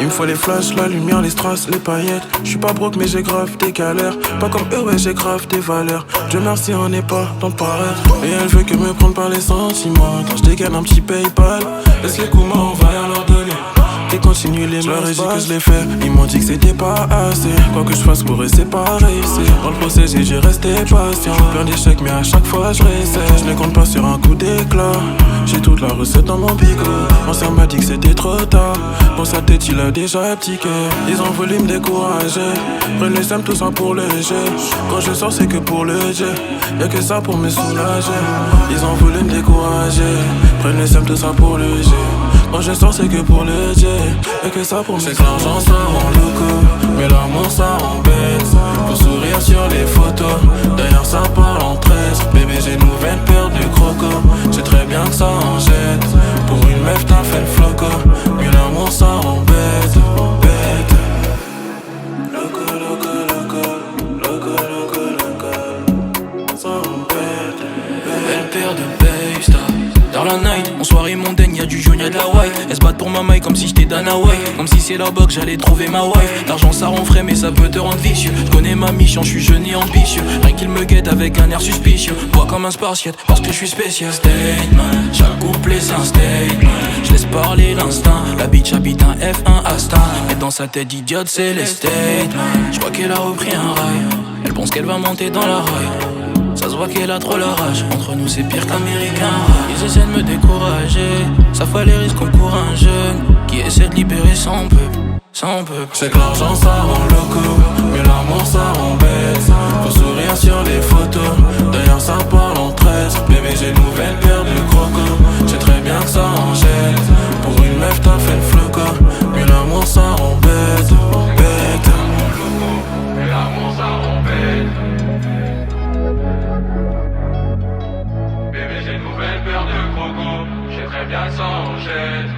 Il me faut les flashs, la lumière, les strass, les paillettes. J'suis pas broke mais j'ai grave des galères. Pas comme eux, ouais, j'ai grave des valeurs. Dieu merci, on n'est pas dans le paraître. Et elle veut que me prendre par les sentiments. Quand j'dégaine un petit PayPal, laisse les coups m'envahir leur donner. Et continue les meurs et que je l'ai fait. Ils m'ont dit que c'était pas assez. Quoi que je fasse pour eux c'est pas réussi. Dans le procès j'ai resté patient. Plein d'échecs mais à chaque fois je réessaie. Je ne compte pas sur un coup d'éclat. J'ai toute la recette dans mon bigot. L'ancien m'a dit que c'était trop tard. Dans sa tête il a déjà abdiqué. Ils ont voulu me décourager. Prennent les sems tout ça pour le jet. Quand je sors c'est que pour le jet. Y'a que ça pour me soulager. Ils ont voulu me décourager. Prennent les sems tout ça pour le jet. Quand je sors c'est que pour le jet. Y'a que ça pour me soulager. C'est que l'argent ça rend loco, mais l'amour ça embête. Faut sourire sur les photos, d'ailleurs ça parle en tresse. Bébé j'ai une nouvelle paire de crocos. J'ai très bien que ça en jette. Pour une meuf t'as fait le floco, mais l'amour ça embête. Bête. Loco, loco, loco, loco, loco, loco. Ça embête. Belle paire de Baystar. Dans la night, en soirée mondaine, y'a du jaune, y'a de la white. Elles se battent pour ma maille comme si j'étais Dan Hawaii. Comme si c'est là-bas que j'allais trouver ma wife. L'argent ça rend frais mais ça peut te rendre vicieux. J'connais ma mission, j'suis jeune et ambitieux. Rien qu'il me guette avec un air suspicieux. Bois comme un spartiate parce que j'suis spécial. Statement, chaque couplet c'est un statement. J'laisse parler l'instinct, la bitch habite un F1 Aston. Mais dans sa tête d'idiote c'est les statements. J'crois qu'elle a repris un rail. Elle pense qu'elle va monter dans la rail. Ça se voit qu'elle a trop la rage. Entre nous c'est pire qu'américain. Ils essaient de me décourager. Ça fait les risques qu'on court un jeune qui essaie de libérer son peuple. Son peuple. C'est que l'argent ça rend loco, mais l'amour ça rend bête. Faut sourire sur les photos, d'ailleurs ça parle en tresse. Bébé j'ai une nouvelle paire de crocos. J'ai très bien que ça en jette. Pour une meuf t'as fait le floco, mais l'amour ça rend bête. Bête. Mais l'amour ça rend bête. Bébé j'ai une nouvelle paire de crocos. J'ai très bien que ça en jette.